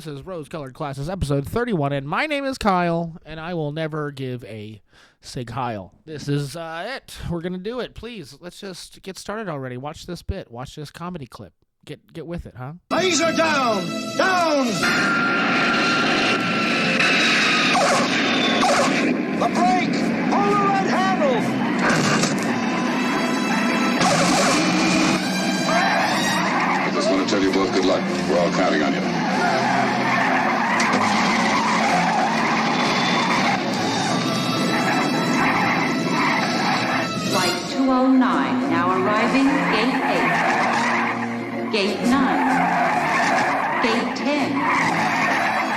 This is Rose-Colored Classes, episode 31, and my name is Kyle, and I will never give a sig heil. This is it. We're going to do it. Please, let's just get started already. Watch this bit. Watch this comedy clip. Get with it, huh? Laser down! Down! The brake! Pull the red handle! I just want to tell you both good luck. We're all counting on you. Flight 209 now arriving Gate 8. Gate 9. Gate 10.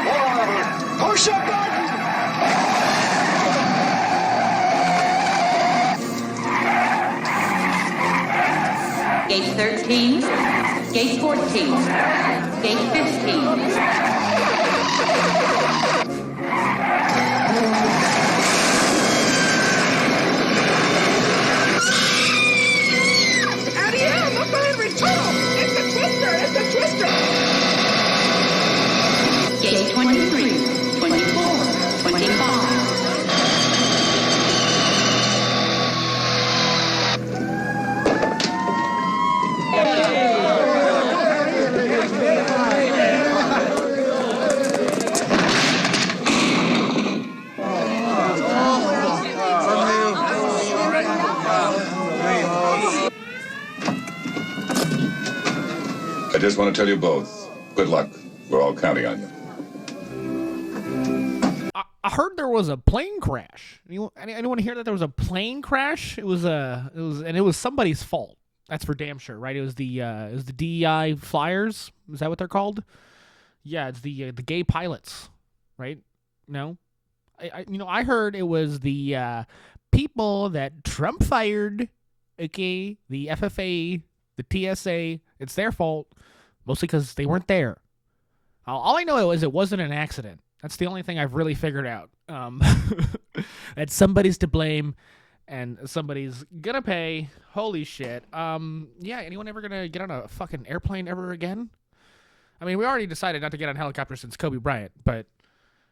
Whoa! Push a button! Gate 13. Gate 14. Gate 15. Gate 23, 24, 25. I just want to tell you both good luck. We're all counting on you. I heard there was a plane crash. Anyone hear that there was a plane crash? It was somebody's fault. That's for damn sure, right? It was the D.E.I. flyers. Is that what they're called? Yeah, it's the gay pilots, right? No, I heard it was the people that Trump fired. Okay, the FFA, the TSA. It's their fault, mostly because they weren't there. All I know is it wasn't an accident. That's the only thing I've really figured out. That somebody's to blame, and somebody's gonna pay. Holy shit. Yeah, anyone ever gonna get on a fucking airplane ever again? I mean, we already decided not to get on helicopters since Kobe Bryant, but,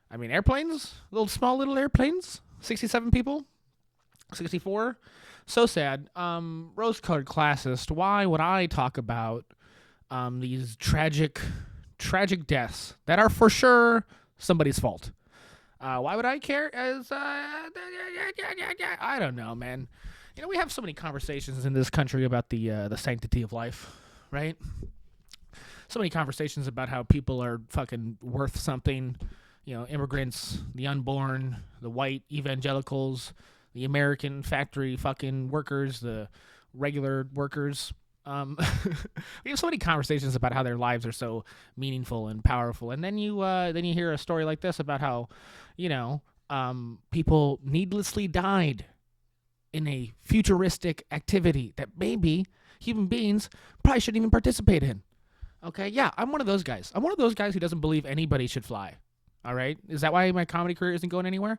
I mean, airplanes? Small little airplanes? 67 people? 64? So sad. Rose-colored classist, why would I talk about these tragic deaths that are for sure somebody's fault? Why would I care? I don't know, man. You know, we have so many conversations in this country about the sanctity of life, right? So many conversations about how people are fucking worth something. You know, immigrants, the unborn, the white evangelicals, the American factory fucking workers, the regular workers. We have so many conversations about how their lives are so meaningful and powerful, and then you hear a story like this about how, people needlessly died in a futuristic activity that maybe human beings probably shouldn't even participate in. Okay, yeah, I'm one of those guys. I'm one of those guys who doesn't believe anybody should fly. All right, is that why my comedy career isn't going anywhere?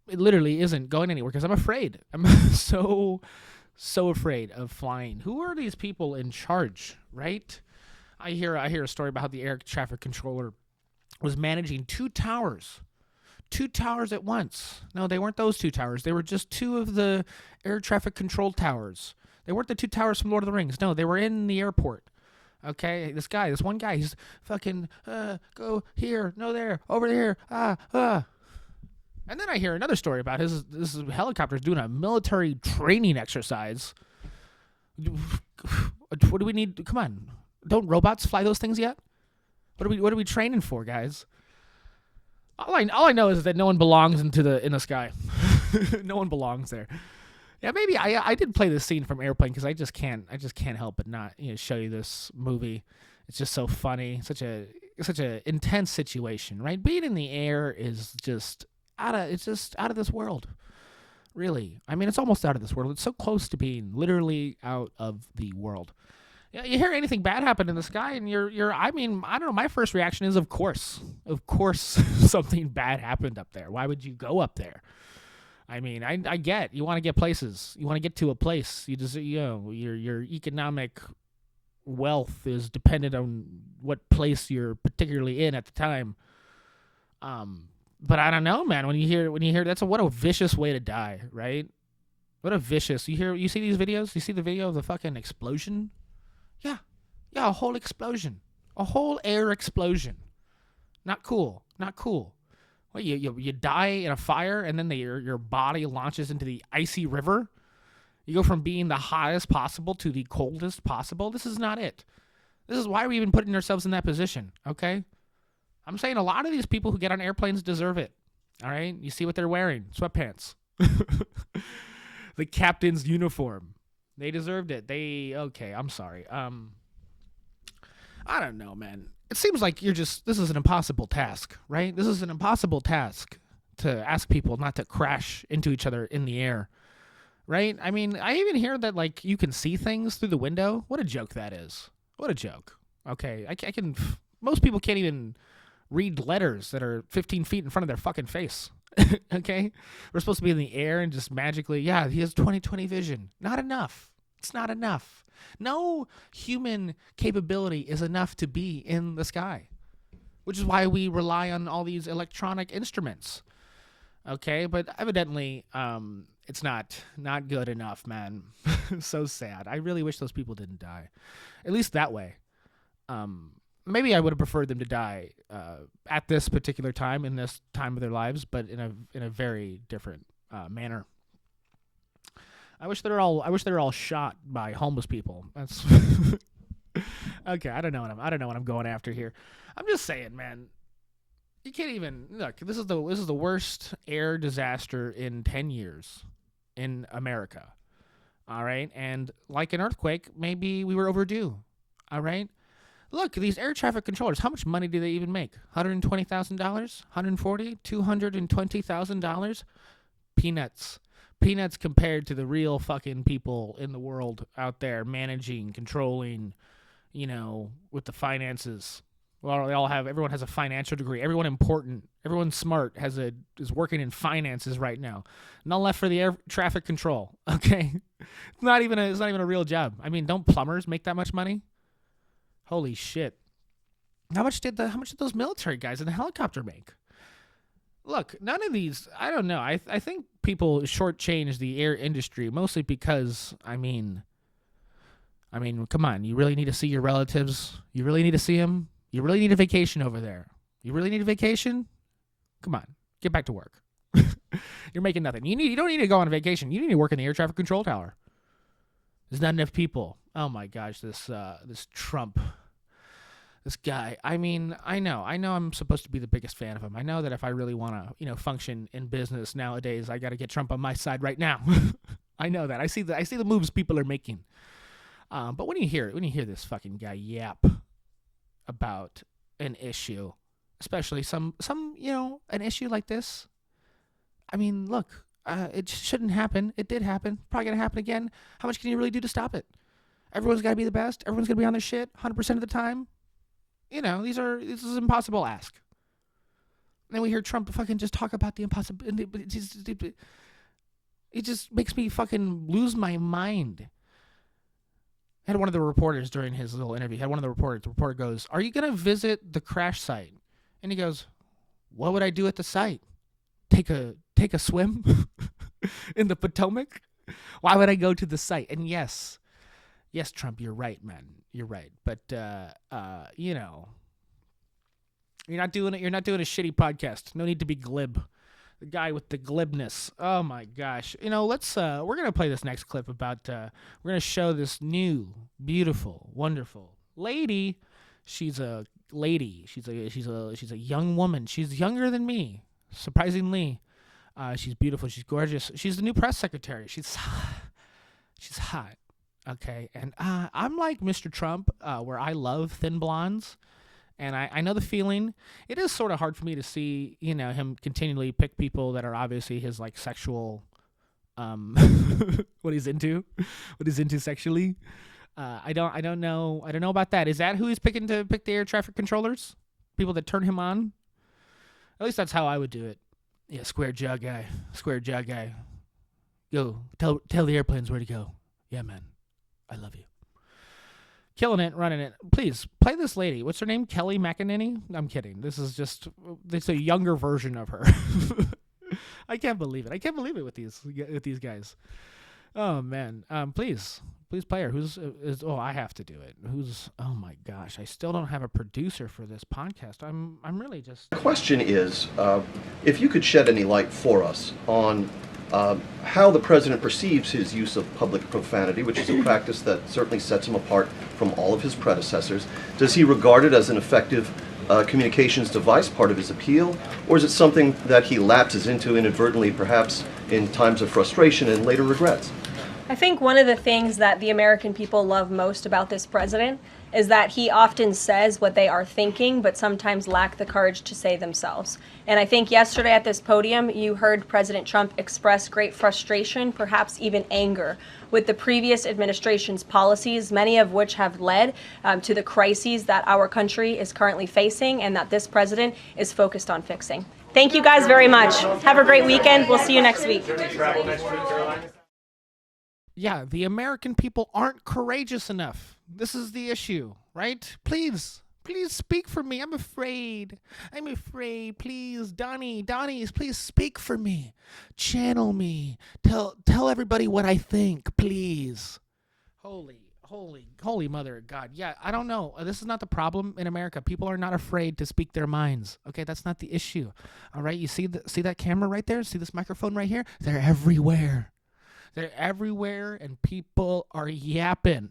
It literally isn't going anywhere because I'm afraid. I'm so afraid of flying. Who are these people in charge, right? I hear a story about how the air traffic controller was managing two towers at once. No, they weren't those two towers. They were just two of the air traffic control towers. They weren't the two towers from Lord of the Rings. No, they were in the airport. Okay, this one guy, he's fucking, go here, no there, over there, And then I hear another story about this helicopter's doing a military training exercise. What do we need? Come on, don't robots fly those things yet? What are we training for, guys? All I know is that no one belongs in the sky. No one belongs there. Yeah, maybe I did play this scene from Airplane because I just can't help but not show you this movie. It's just so funny, such a intense situation, right? Being in the air is just out of this world. Really, I mean, it's almost out of this world. It's so close to being literally out of the world. You hear anything bad happen in the sky, and I don't know. My first reaction is, of course, something bad happened up there. Why would you go up there? I mean, I get you want to get places. You want to get to a place. You just your economic wealth is dependent on what place you're particularly in at the time. But I don't know, man. When you hear what a vicious way to die, right? What a vicious. You see these videos? You see the video of the fucking explosion? Yeah, a whole explosion, a whole air explosion. Not cool. Not cool. Well, you die in a fire, and then your body launches into the icy river. You go from being the hottest possible to the coldest possible. This is not it. This is why we even putting ourselves in that position, okay? I'm saying a lot of these people who get on airplanes deserve it, all right? You see what they're wearing, sweatpants. The captain's uniform. They deserved it. Okay, I'm sorry. I don't know, man. It seems like this is an impossible task, right? This is an impossible task to ask people not to crash into each other in the air, right? I mean, I even hear that, like, you can see things through the window. What a joke that is. What a joke. Okay, I can, most people can't even read letters that are 15 feet in front of their fucking face. Okay? We're supposed to be in the air and just magically, he has 20/20 vision. Not enough. It's not enough. No human capability is enough to be in the sky, which is why we rely on all these electronic instruments. Okay? But evidently, it's not good enough, man. So sad. I really wish those people didn't die. At least that way. Maybe I would have preferred them to die at this particular time, in this time of their lives, but in a very different manner. I wish they were all shot by homeless people. That's okay. I don't know what I'm going after here. I'm just saying, man. You can't even look. This is the worst air disaster in 10 years in America. All right, and like an earthquake, maybe we were overdue. All right. Look, these air traffic controllers, how much money do they even make? $120,000? $140,000? $220,000? Peanuts. Peanuts compared to the real fucking people in the world out there managing, controlling, with the finances. Well, everyone has a financial degree. Everyone important, everyone smart is working in finances right now. None left for the air traffic control. Okay. It's not even a real job. I mean, don't plumbers make that much money? Holy shit. How much did those military guys in the helicopter make? Look, none of these, I don't know. I think people shortchange the air industry mostly because, I mean, come on. You really need to see your relatives. You really need to see them. You really need a vacation over there. You really need a vacation? Come on. Get back to work. You're making nothing. You don't need to go on a vacation. You need to work in the air traffic control tower. There's not enough people. Oh my gosh, this Trump, this guy. I mean, I know I'm supposed to be the biggest fan of him. I know that if I really want to, function in business nowadays, I got to get Trump on my side right now. I know that. I see the moves people are making. But when you hear this fucking guy yap about an issue, especially some an issue like this, I mean, look. It shouldn't happen. It did happen. Probably going to happen again. How much can you really do to stop it? Everyone's got to be the best. Everyone's going to be on their shit 100% of the time. This is an impossible ask. And then we hear Trump fucking just talk about the impossibility. It just makes me fucking lose my mind. I had one of the reporters during his little interview. The reporter goes, "Are you going to visit the crash site?" And he goes, "What would I do at the site? Take a swim in the Potomac? Why would I go to the site?" And yes, Trump, you're right, man. You're right. But you're not doing it. You're not doing a shitty podcast. No need to be glib. The guy with the glibness. Oh my gosh. Let's we're gonna play this next clip about we're gonna show this new, beautiful, wonderful lady. She's a lady. She's a young woman. She's younger than me. Surprisingly, she's beautiful. She's gorgeous. She's the new press secretary. She's hot. Okay, and I'm like Mr. Trump, where I love thin blondes, and I know the feeling. It is sort of hard for me to see, him continually pick people that are obviously his like sexual, what he's into sexually. I don't know about that. Is that who he's picking to pick the air traffic controllers? People that turn him on? At least that's how I would do it. Yeah, square jaw guy. Go, tell the airplanes where to go. Yeah, man. I love you. killing it, running it. Please play this lady. What's her name? Kelly McEnany? I'm kidding. This is a younger version of her. I can't believe it. I can't believe it with these guys. Oh man. Please play her. I have to do it. Oh my gosh. I still don't have a producer for this podcast. I'm really just. The question is, if you could shed any light for us on how the president perceives his use of public profanity, which is a practice that certainly sets him apart from all of his predecessors. Does he regard it as an effective communications device, part of his appeal, or is it something that he lapses into inadvertently, perhaps in times of frustration and later regrets? I think one of the things that the American people love most about this president is that he often says what they are thinking, but sometimes lack the courage to say themselves. And I think yesterday at this podium, you heard President Trump express great frustration, perhaps even anger, with the previous administration's policies, many of which have led to the crises that our country is currently facing and that this president is focused on fixing. Thank you guys very much. Have a great weekend. We'll see you next week. Yeah, the American people aren't courageous enough. This is the issue, right? Please speak for me. I'm afraid. Please, Donnie, please speak for me. Channel me. Tell everybody what I think, please. Holy mother of God. Yeah, I don't know. This is not the problem in America. People are not afraid to speak their minds. Okay, that's not the issue. All right, you see that camera right there? See this microphone right here? They're everywhere. They're everywhere, and people are yapping.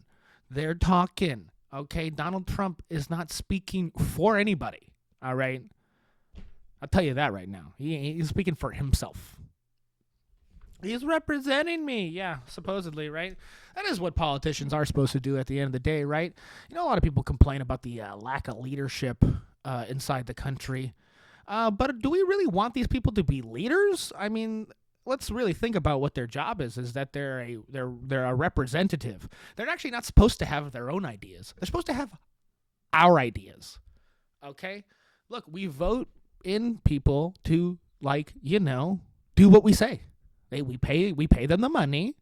They're talking. Okay, Donald Trump is not speaking for anybody. All right, I'll tell you that right now. He's speaking for himself. He's representing me. Yeah, supposedly, right? That is what politicians are supposed to do at the end of the day, right? You know, a lot of people complain about the lack of leadership inside the country. But do we really want these people to be leaders? I mean, let's really think about what their job is that they're a representative. They're actually not supposed to have their own ideas. They're supposed to have our ideas. Okay? Look, we vote in people to, do what we say. We pay them the money.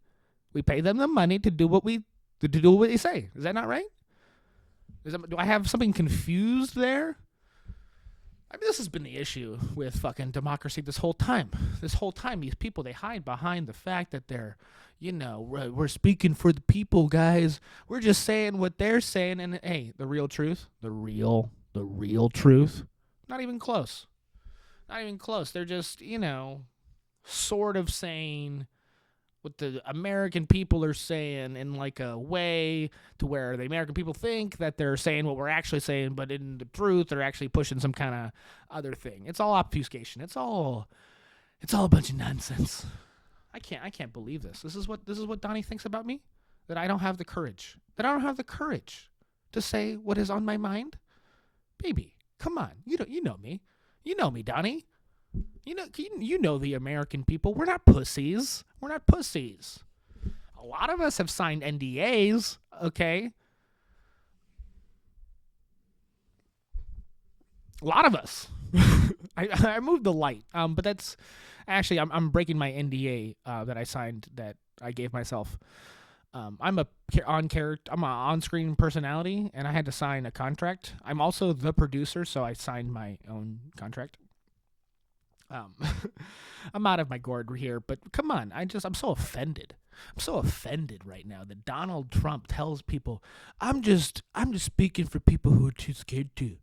We pay them the money to do what they say. Is that not right? Do I have something confused there? I mean, this has been the issue with fucking democracy this whole time. These people, they hide behind the fact that they're, we're speaking for the people, guys. We're just saying what they're saying. And hey, the real truth, the real truth, not even close. They're just, sort of saying what the American people are saying in like a way to where the American people think that they're saying what we're actually saying, but in the truth, they're actually pushing some kind of other thing. It's all obfuscation. It's all a bunch of nonsense. I can't believe this. This is what Donnie thinks about me? That I don't have the courage. To say what is on my mind? Baby, come on. You know me. You know me, Donnie. You know the American people. We're not pussies. A lot of us have signed NDAs, okay? A lot of us. I moved the light, but that's actually I'm breaking my NDA that I signed that I gave myself. I'm an on-screen personality, and I had to sign a contract. I'm also the producer, so I signed my own contract. I'm out of my gourd here, but come on, I'm so offended. I'm so offended right now that Donald Trump tells people, I'm just speaking for people who are too scared to.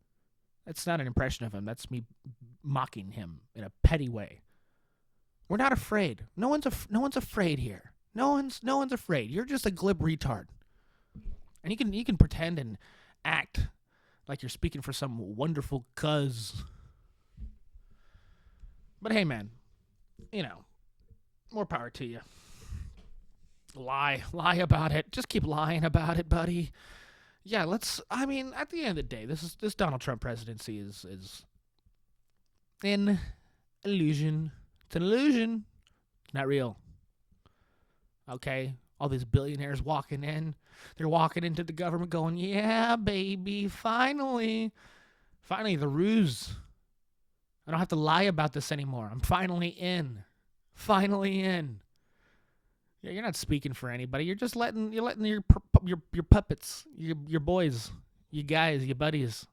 That's not an impression of him. That's me mocking him in a petty way. We're not afraid. No one's afraid here. No one's afraid. You're just a glib retard. And you can pretend and act like you're speaking for some wonderful cuz. But hey, man, more power to you. Lie about it. Just keep lying about it, buddy. Yeah, at the end of the day, this Donald Trump presidency is an illusion. It's an illusion. It's not real. Okay? All these billionaires walking in. They're walking into the government going, yeah, baby, finally the ruse. I don't have to lie about this anymore. I'm finally in. Yeah, you're not speaking for anybody. You're just letting your your puppets, your boys, you guys, your buddies,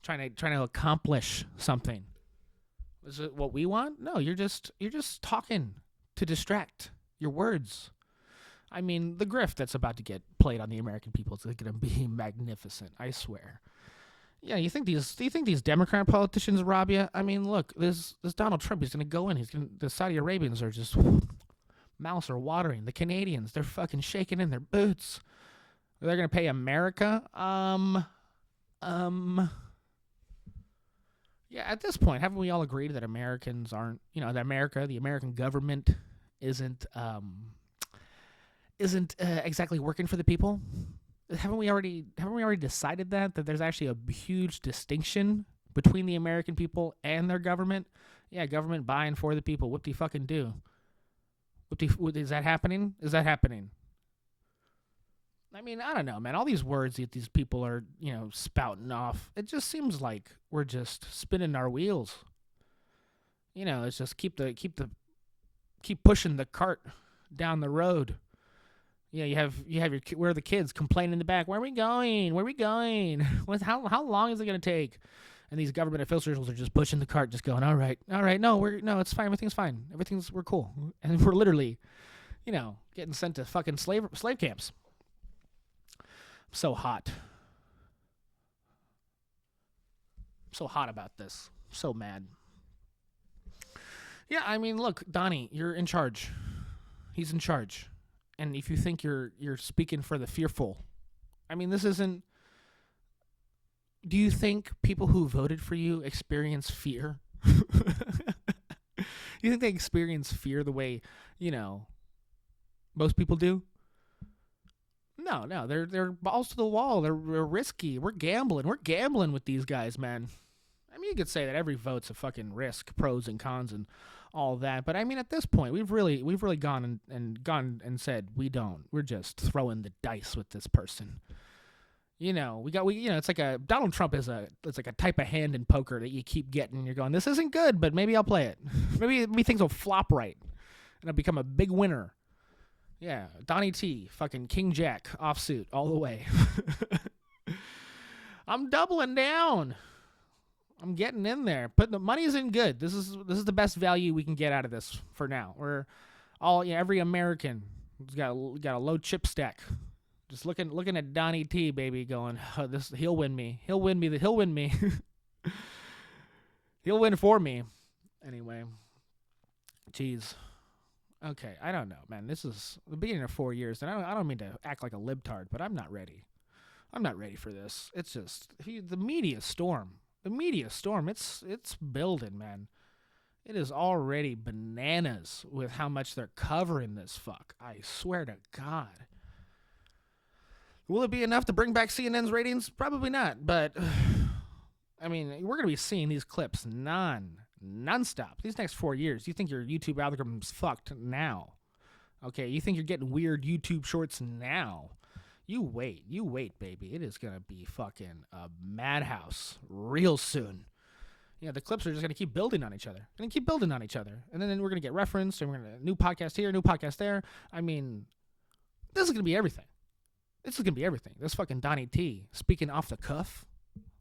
trying to accomplish something. Is it what we want? No, you're just talking to distract. Your words. I mean, the grift that's about to get played on the American people is going to be magnificent. I swear. Yeah, do you think these Democrat politicians rob you? I mean, look, this Donald Trump. He's going to go in. The Saudi Arabians are just mouths are watering. The Canadians, they're fucking shaking in their boots. They're going to pay America. Yeah, at this point, haven't we all agreed that Americans aren't, that America, the American government, isn't exactly working for the people? Haven't we already decided that there's actually a huge distinction between the American people and their government? Yeah, government buying for the people. What do you fucking do? Is that happening? Is that happening? I mean, I don't know, man. All these words that these people are, spouting off, it just seems like we're just spinning our wheels. It's just keep pushing the cart down the road. Yeah, you have where are the kids complaining in the back? Where are we going? Where are we going? How long is it gonna take? And these government officials are just pushing the cart, just going, all right, no, it's fine, everything's fine, we're cool, and we're literally, getting sent to fucking slave camps. I'm so hot about this. I'm so mad. Yeah, I mean, look, Donnie, you're in charge. He's in charge. And if you think you're speaking for the fearful, I mean, this isn't. Do you think people who voted for you experience fear? You think they experience fear the way, most people do? No, they're balls to the wall. They're risky. We're gambling with these guys, man. I mean, you could say that every vote's a fucking risk, pros and cons and all that. But I mean, at this point, we've really gone and said we don't. We're just throwing the dice with this person. It's like Donald Trump it's like a type of hand in poker that you keep getting. You're going, this isn't good, but maybe I'll play it. Maybe things will flop right, and I'll become a big winner. Yeah, Donnie T, fucking King Jack, offsuit all the way. I'm doubling down. I'm getting in there. But the money's in good. This is the best value we can get out of this for now. We're all every American has got a low chip stack. Just looking at Donnie T, baby, going, he'll win me. He'll win me. He'll win me. He'll win for me. Anyway. Jeez. Okay, I don't know, man. This is the beginning of 4 years, and I don't mean to act like a libtard, but I'm not ready. I'm not ready for this. It's just the media storm. The media storm. It's building, man. It is already bananas with how much they're covering this fuck. I swear to God. Will it be enough to bring back CNN's ratings? Probably not, but I mean, we're gonna be seeing these clips nonstop these next 4 years. You think your YouTube algorithm's fucked now? Okay, you think you're getting weird YouTube shorts now? You wait, baby. It is gonna be fucking a madhouse real soon. Yeah, the clips are just gonna keep building on each other. And then we're gonna get referenced, and we're gonna new podcast here, new podcast there. I mean, this is gonna be everything. This fucking Donnie T speaking off the cuff.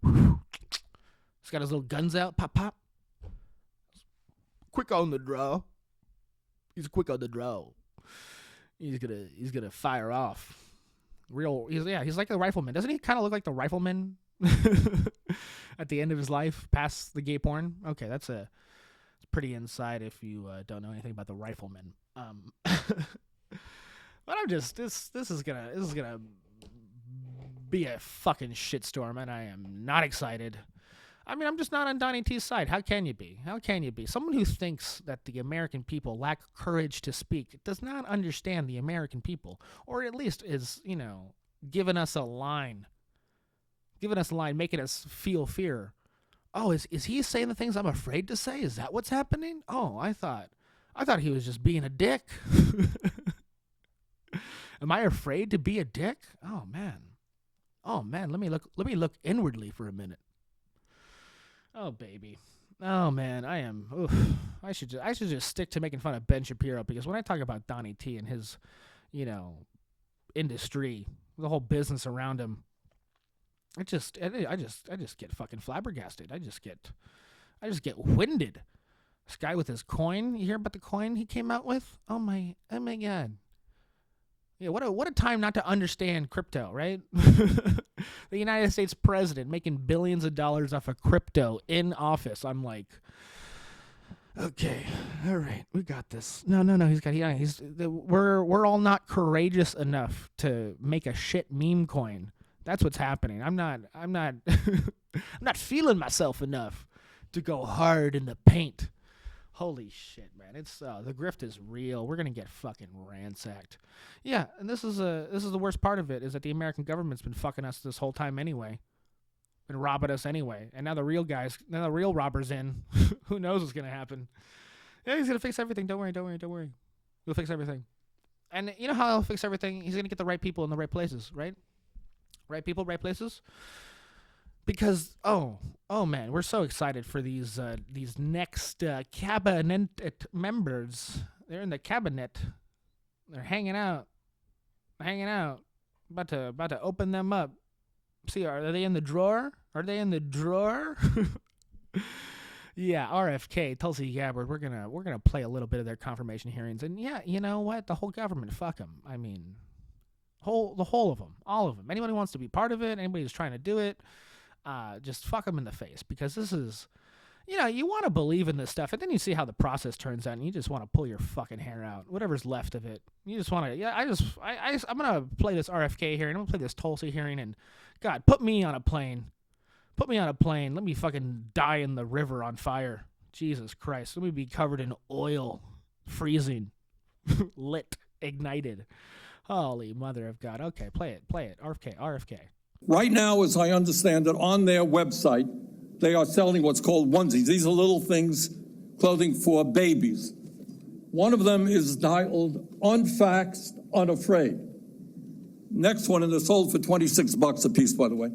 He's got his little guns out, pop pop. Quick on the draw. He's quick on the draw. He's gonna fire off. He's like the rifleman. Doesn't he kind of look like the rifleman at the end of his life, past the gay porn? Okay, it's pretty inside if you don't know anything about the rifleman. But I'm just this is gonna be a fucking shitstorm, and I am not excited. I mean, I'm just not on Donnie T's side. How can you be? Someone who thinks that the American people lack courage to speak does not understand the American people, or at least is, giving us a line, making us feel fear. Oh, is he saying the things I'm afraid to say? Is that what's happening? Oh, I thought he was just being a dick. Am I afraid to be a dick? Oh man. Let me look inwardly for a minute. Oh baby. Oh man, I am. Oof. I should just stick to making fun of Ben Shapiro, because when I talk about Donnie T and his, industry, the whole business around him. I just get fucking flabbergasted. I just get winded. This guy with his coin. You hear about the coin he came out with? Oh my god. Yeah, what a time not to understand crypto, right? The United States president making billions of dollars off of crypto in office. I'm like, okay, all right, we got this. No, we're all not courageous enough to make a shit meme coin. That's what's happening. I'm not I'm not feeling myself enough to go hard in the paint. Holy shit, man! It's the grift is real. We're gonna get fucking ransacked. Yeah, and this is the worst part of it is that the American government's been fucking us this whole time anyway, been robbing us anyway, and now the real robber's in. Who knows what's gonna happen? Yeah, he's gonna fix everything. Don't worry. He'll fix everything. And you know how he'll fix everything? He's gonna get the right people in the right places, right? Right people, right places. Because oh man, we're so excited for these next cabinet members. They're in the cabinet. They're hanging out. About to open them up. See, are they in the drawer? Yeah, RFK, Tulsi Gabbard. We're gonna play a little bit of their confirmation hearings, and yeah, you know what? The whole government, fuck them. I mean, the whole of them, all of them. Anybody who wants to be part of it, anybody who's trying to do it. Just fuck them in the face, because this is, you want to believe in this stuff, and then you see how the process turns out, and you just want to pull your fucking hair out, whatever's left of it. You just want to, I'm gonna play this RFK hearing, I'm gonna play this Tulsi hearing, and God, put me on a plane, let me fucking die in the river on fire. Jesus Christ, let me be covered in oil, freezing, lit, ignited. Holy mother of God. Okay, play it, RFK. Right now, as I understand it, on their website, they are selling what's called onesies. These are little things, clothing for babies. One of them is titled Unfaxed, Unafraid. Next one, and they're sold for $26 a piece, by the way.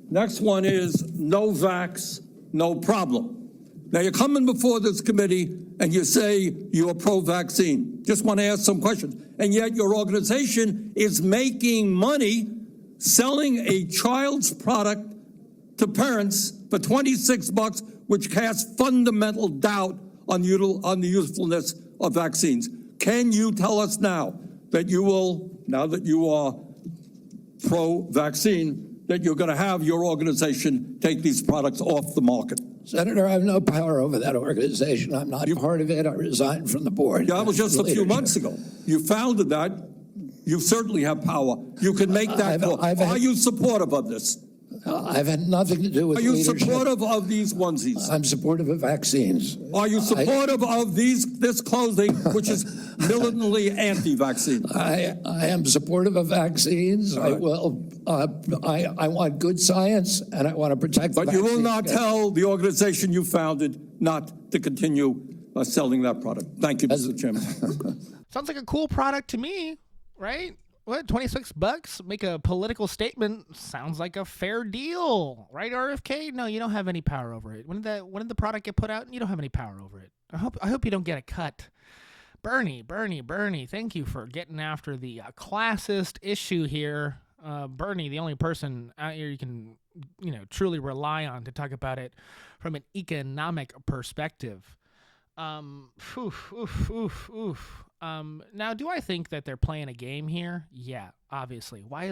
Next one is No Vax, No Problem. Now, you're coming before this committee and you say you're pro-vaccine. Just want to ask some questions. And yet your organization is making money selling a child's product to parents for $26, which casts fundamental doubt on the usefulness of vaccines. Can you tell us now that you will, now that you are pro-vaccine, that you're going to have your organization take these products off the market? Senator, I have no power over that organization. I'm not part of it. I resigned from the board. Yeah, that was just a few months ago. You founded that. You certainly have power. You can make that call. Are you supportive of this? I've had nothing to do with leadership. Are you supportive of these onesies? I'm supportive of vaccines. Are you supportive of this clothing, which is militantly anti-vaccine? I am supportive of vaccines. Right. I will. I want good science, and I want to protect. But you will not tell the organization you founded not to continue selling that product. Thank you, Mr. Chairman. Sounds like a cool product to me, right? What, $26? Make a political statement. Sounds like a fair deal, right, RFK? No, you don't have any power over it. When did the product get put out? You don't have any power over it. I hope you don't get a cut. Bernie, thank you for getting after the classist issue here. Bernie, the only person out here you can, truly rely on to talk about it from an economic perspective. Now, do I think that they're playing a game here? Yeah, obviously. Why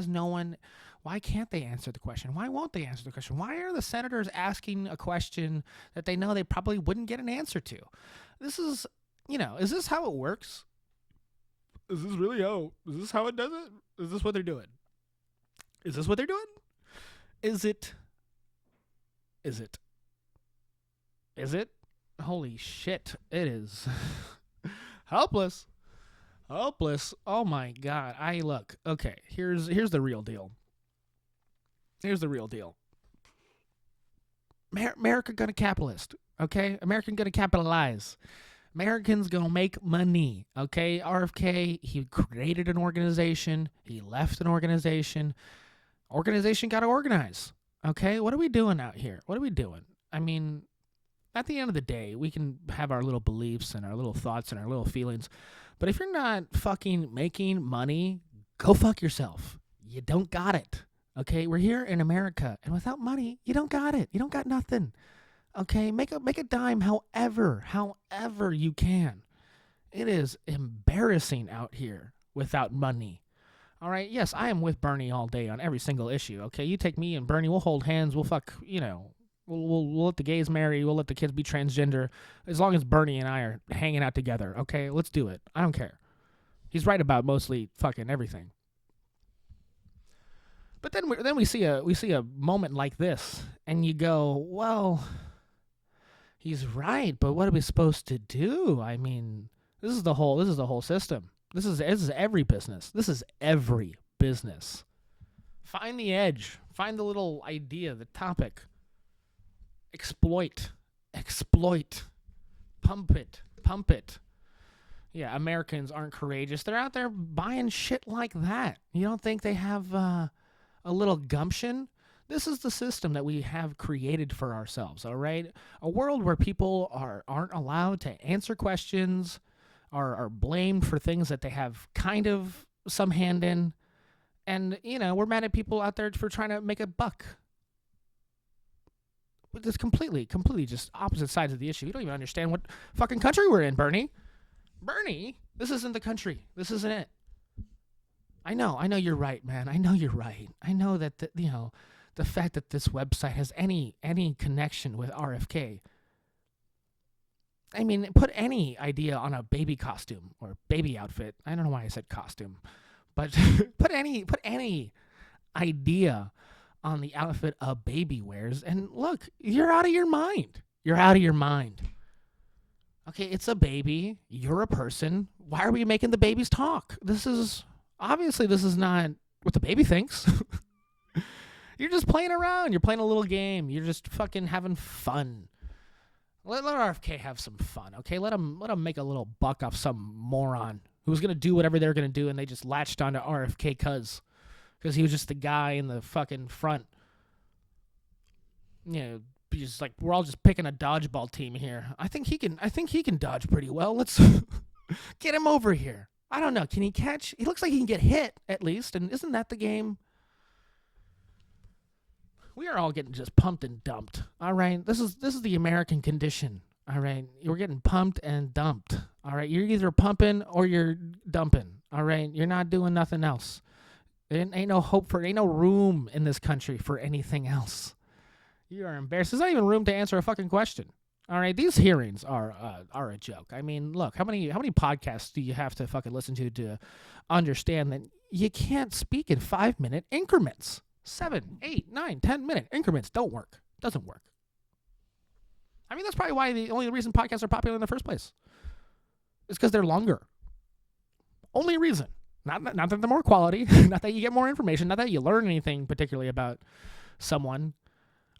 can't they answer the question? Why won't they answer the question? Why are the senators asking a question that they know they probably wouldn't get an answer to? This is, is this how it works? Is this how it does it? Is this what they're doing? Is this what they're doing? Is it? Holy shit, it is. Helpless. Oh my God. Okay, here's the real deal. America gonna capitalist, okay? American gonna capitalize. Americans gonna make money, okay? RFK, he created an organization. He left an organization. Organization gotta organize, okay? What are we doing out here? What are we doing? I mean, at the end of the day, we can have our little beliefs and our little thoughts and our little feelings, but if you're not fucking making money, go fuck yourself. you don't got it. Okay, we're here in America, and without money, you don't got it. You don't got nothing. Okay, make a dime however you can. It is embarrassing out here without money. All right, yes, I am with Bernie all day on every single issue. Okay, you take me and Bernie, we'll hold hands, we'll fuck, we'll let the gays marry, we'll let the kids be transgender, as long as Bernie and I are hanging out together. Okay, let's do it. I don't care. He's right about mostly fucking everything. But then we see a moment like this, and you go, well, he's right, but what are we supposed to do? I mean, this is the whole system. This is every business. This is every business. Find the edge. Find the little idea, the topic. Exploit. Pump it. Yeah, Americans aren't courageous. They're out there buying shit like that. You don't think they have a little gumption? This is the system that we have created for ourselves, all right? A world where people aren't allowed to answer questions, are blamed for things that they have kind of some hand in. And, we're mad at people out there for trying to make a buck. But it's completely just opposite sides of the issue. You don't even understand what fucking country we're in, Bernie. Bernie, this isn't the country. This isn't it. I know you're right, man. I know you're right. I know that, the fact that this website has any connection with RFK. I mean, put any idea on a baby costume or baby outfit. I don't know why I said costume, but put any idea on the outfit a baby wears, and look, you're out of your mind. You're out of your mind. Okay, it's a baby. You're a person. Why are we making the babies talk? This is not what the baby thinks. You're just playing around. You're playing a little game. You're just fucking having fun. Let RFK have some fun, okay? Let him make a little buck off some moron who's going to do whatever they're going to do, and they just latched onto RFK because he was just the guy in the fucking front. Just like, we're all just picking a dodgeball team here. I think he can dodge pretty well. Let's get him over here. I don't know. Can he catch? He looks like he can get hit, at least, and isn't that the game? We are all getting just pumped and dumped. All right, this is the American condition. All right, we're getting pumped and dumped. All right, you're either pumping or you're dumping. All right, you're not doing nothing else. There ain't no hope ain't no room in this country for anything else. You are embarrassed. There's not even room to answer a fucking question. All right, these hearings are a joke. I mean, look, how many podcasts do you have to fucking listen to understand that you can't speak in 5-minute increments? 7, 8, 9, 10-minute increments doesn't work. I mean, that's probably why the only reason podcasts are popular in the first place is because they're longer. Only reason. Not that they're more quality, not that you get more information, not that you learn anything particularly about someone.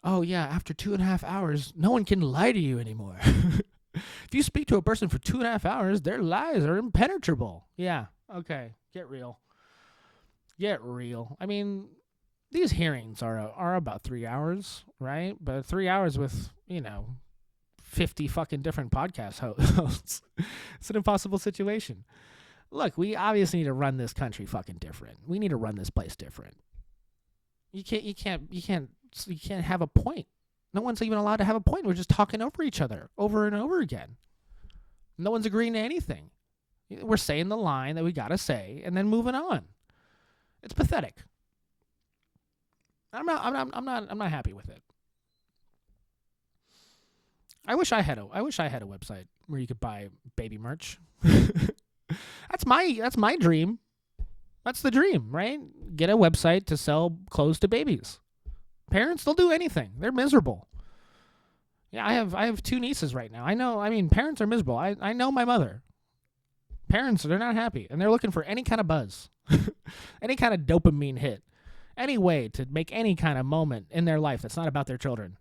Oh yeah, after 2.5 hours, no one can lie to you anymore. If you speak to a person for 2.5 hours, their lies are impenetrable. Yeah, okay, get real. I mean, these hearings are about 3 hours, right? But 3 hours with, 50 fucking different podcast hosts. It's an impossible situation. Look, we obviously need to run this country fucking different. We need to run this place different. You can't have a point. No one's even allowed to have a point. We're just talking over each other over and over again. No one's agreeing to anything. We're saying the line that we gotta say and then moving on. It's pathetic. I'm not happy with it. I wish I had a website where you could buy baby merch. That's my dream. That's the dream, right? Get a website to sell clothes to babies. Parents, they'll do anything. They're miserable. Yeah, I have 2 nieces right now. Parents are miserable. I know my mother. Parents, they're not happy, and they're looking for any kind of buzz, any kind of dopamine hit, any way to make any kind of moment in their life that's not about their children.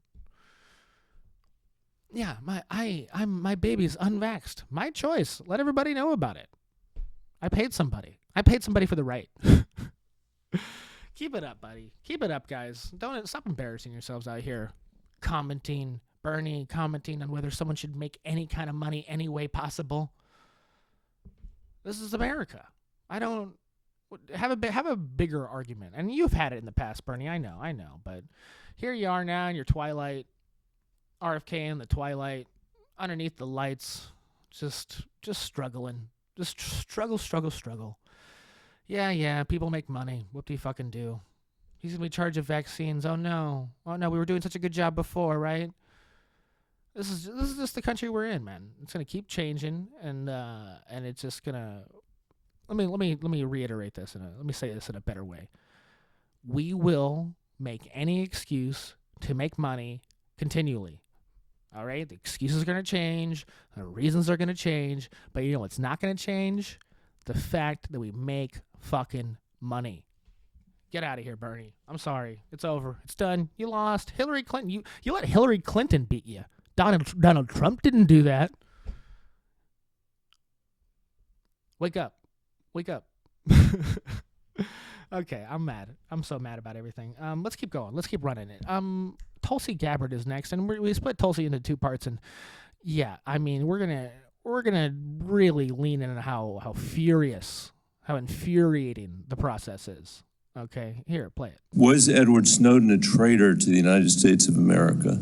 Yeah, my baby's unvaxxed. My choice. Let everybody know about it. I paid somebody for the right. Keep it up, buddy. Keep it up, guys. Don't stop embarrassing yourselves out here. Bernie commenting on whether someone should make any kind of money any way possible. This is America. Have a bigger argument. And you've had it in the past, Bernie. I know. But here you are now in your twilight, RFK in the twilight, underneath the lights, just struggling. Just struggle. Yeah, people make money. What do you fucking do? He's going to be charged of vaccines. Oh, no. We were doing such a good job before, right? This is just the country we're in, man. It's going to keep changing, and it's just going to... Let me reiterate this, let me say this in a better way. We will make any excuse to make money continually. All right? The excuses are going to change. The reasons are going to change. But you know what's not going to change? The fact that we make fucking money. Get out of here, Bernie. I'm sorry. It's over. It's done. You lost. Hillary Clinton. You let Hillary Clinton beat you. Donald Trump didn't do that. Wake up. Okay, I'm mad. I'm so mad about everything. Let's keep going. Let's keep running it. Tulsi Gabbard is next, and we split Tulsi into two parts. And yeah, I mean, we're gonna really lean into how furious, how infuriating the process is. Okay, here, play it. Was Edward Snowden a traitor to the United States of America?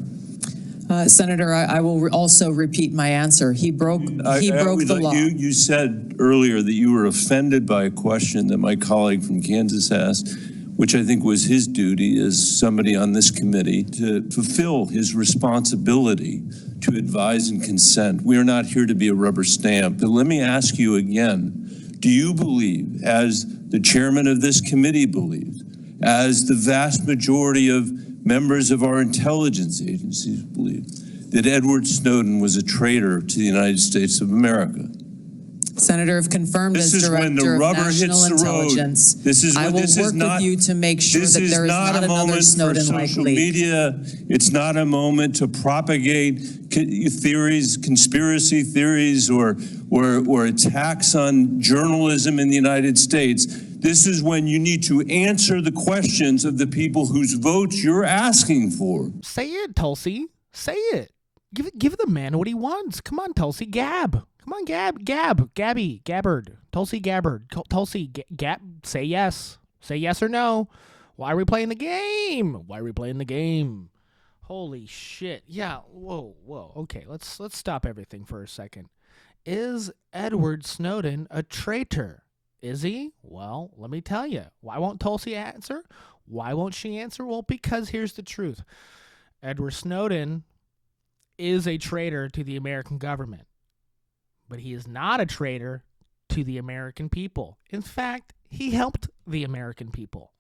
Senator, I will also repeat my answer. He broke the law. You said earlier that you were offended by a question that my colleague from Kansas asked, which I think was his duty as somebody on this committee to fulfill his responsibility to advise and consent. We are not here to be a rubber stamp. But let me ask you again, do you believe, as the chairman of this committee believes, as the vast majority of members of our intelligence agencies believe, that Edward Snowden was a traitor to the United States of America? Senator, if confirmed as Director of National Intelligence, I will work with you to make sure that there is not another Snowden-like leak. It's not a moment to propagate theories, conspiracy theories, or attacks on journalism in the United States. This is when you need to answer the questions of the people whose votes you're asking for. Say it, Tulsi. Say it. Give the man what he wants. Come on, Tulsi. Gab. Come on, Gabbard. Tulsi Gabbard. Tulsi Gab. Say yes. Say yes or no. Why are we playing the game? Holy shit. Yeah. Whoa. Okay. Let's stop everything for a second. Is Edward Snowden a traitor? Is he? Well, let me tell you. Why won't Tulsi answer? Why won't she answer? Well, because here's the truth. Edward Snowden is a traitor to the American government. But he is not a traitor to the American people. In fact, he helped the American people.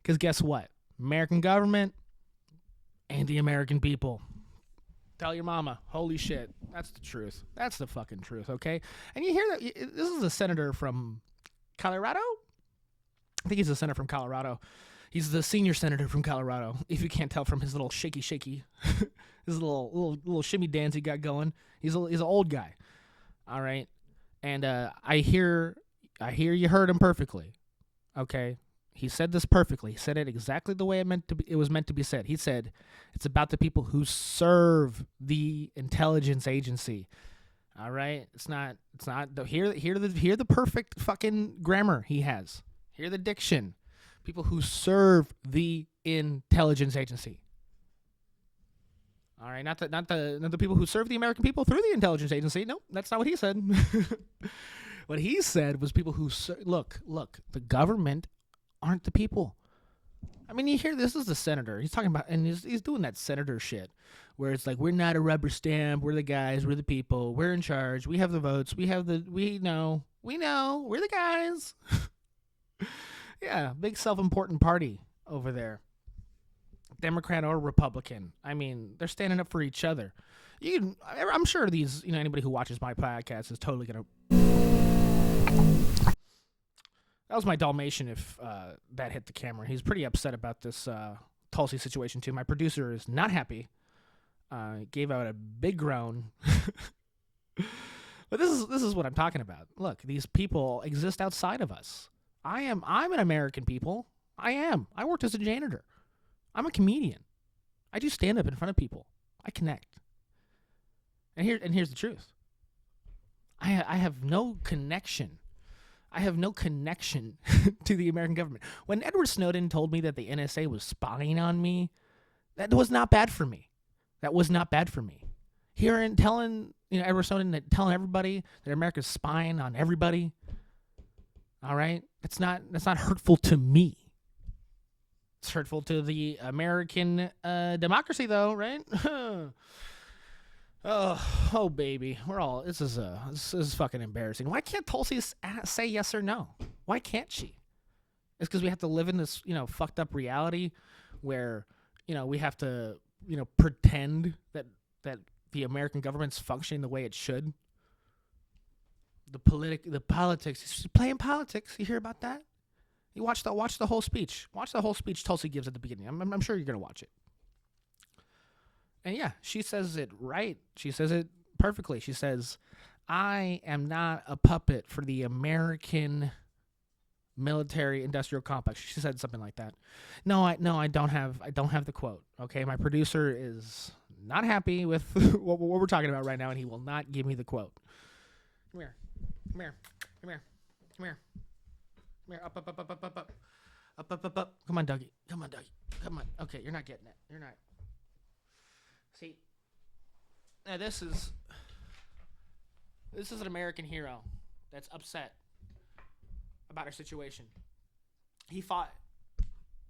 Because guess what? American government and the American people. Tell your mama. Holy shit. That's the truth. That's the fucking truth, okay? And you hear that? This is a senator from Colorado? I think he's a senator from Colorado. He's the senior senator from Colorado, if you can't tell from his little shaky. His little shimmy dance he got going. He's an old guy. All right? And I hear you heard him perfectly. Okay? He said this perfectly. He said it exactly the way it was meant to be said. He said, it's about the people who serve the intelligence agency. All right? It's not hear the perfect fucking grammar he has. Hear the diction. People who serve the intelligence agency. All right, not the people who serve the American people through the intelligence agency. Nope, that's not what he said. What he said was people who look, the government aren't the people. I mean, you hear this is the senator. He's talking about, and he's doing that senator shit where it's like, we're not a rubber stamp. We're the guys. We're the people. We're in charge. We have the votes. We know. We're the guys. Yeah, big self-important party over there. Democrat or Republican. I mean, they're standing up for each other. I'm sure these, anybody who watches my podcast is totally going to... That was my Dalmatian if that hit the camera. He's pretty upset about this Tulsi situation, too. My producer is not happy. Gave out a big groan. But this is what I'm talking about. Look, these people exist outside of us. I'm an American people. I am. I worked as a janitor. I'm a comedian. I do stand up in front of people. I connect. And here's the truth. I have no connection. I have no connection to the American government. When Edward Snowden told me that the NSA was spying on me, that was not bad for me. That was not bad for me. Hearing, telling, Edward Snowden, telling everybody that America's spying on everybody, all right? That's not hurtful to me. It's hurtful to the American democracy, though, right? Oh, baby, this is fucking embarrassing. Why can't Tulsi say yes or no? Why can't she? It's because we have to live in this, fucked up reality where, we have to, pretend that the American government's functioning the way it should. The politics, she's playing politics. You hear about that? You watch the whole speech. Watch the whole speech Tulsi gives at the beginning. I'm sure you're gonna watch it. And yeah, she says it right. She says it perfectly. She says, "I am not a puppet for the American military industrial complex." She said something like that. No, I don't have the quote. Okay, my producer is not happy with what we're talking about right now, and he will not give me the quote. Come here. Up. Come on, Dougie. Come on. Okay, you're not getting it. You're not. See, now this is an American hero that's upset about our situation. He fought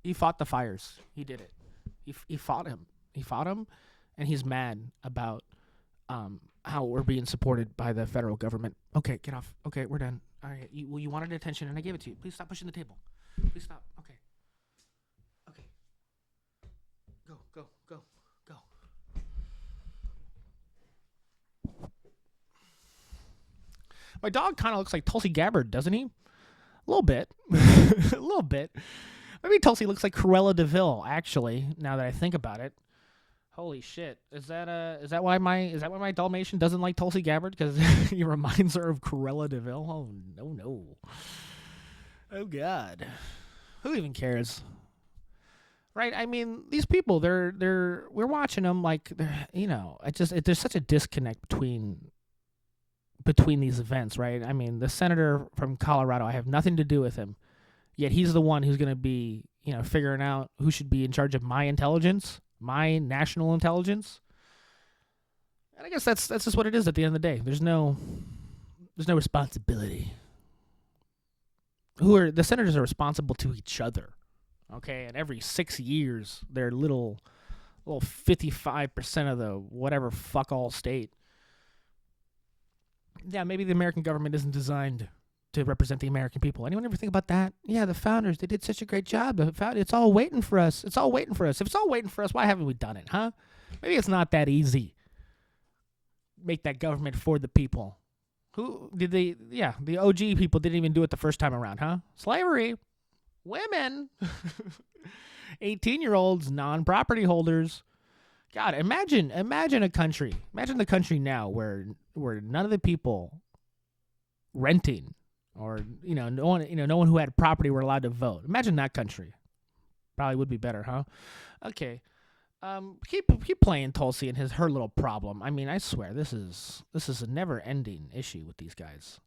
the fires. He did it. He fought him, and he's mad about how we're being supported by the federal government. Okay, get off. Okay, we're done. All right, you wanted attention, and I gave it to you. Please stop pushing the table. Please stop. Okay. Go. My dog kind of looks like Tulsi Gabbard, doesn't he? A little bit. A little bit. Maybe Tulsi looks like Cruella de Vil, actually, now that I think about it. Holy shit. Is that why my Dalmatian doesn't like Tulsi Gabbard? Because he reminds her of Cruella de Vil? Oh, no. Oh, God. Who even cares? Right? I mean, these people, we're watching them like, there's such a disconnect between these events, right? I mean, the senator from Colorado, I have nothing to do with him, yet he's the one who's going to be, figuring out who should be in charge of my intelligence, my national intelligence. And I guess that's just what it is at the end of the day. There's no responsibility. The senators are responsible to each other, okay? And every 6 years, they're little 55% of the whatever fuck all state. Yeah, maybe the American government isn't designed to represent the American people. Anyone ever think about that? Yeah, the founders, they did such a great job. It's all waiting for us. If it's all waiting for us, why haven't we done it, huh? Maybe it's not that easy. Make that government for the people. The OG people didn't even do it the first time around, huh? Slavery. Women. 18-year-olds, non-property holders. God, imagine a country. Imagine the country now where none of the people renting or no one who had property were allowed to vote. Imagine that country. Probably would be better, huh? Okay. Keep playing Tulsi and her little problem. I mean, I swear this is a never-ending issue with these guys.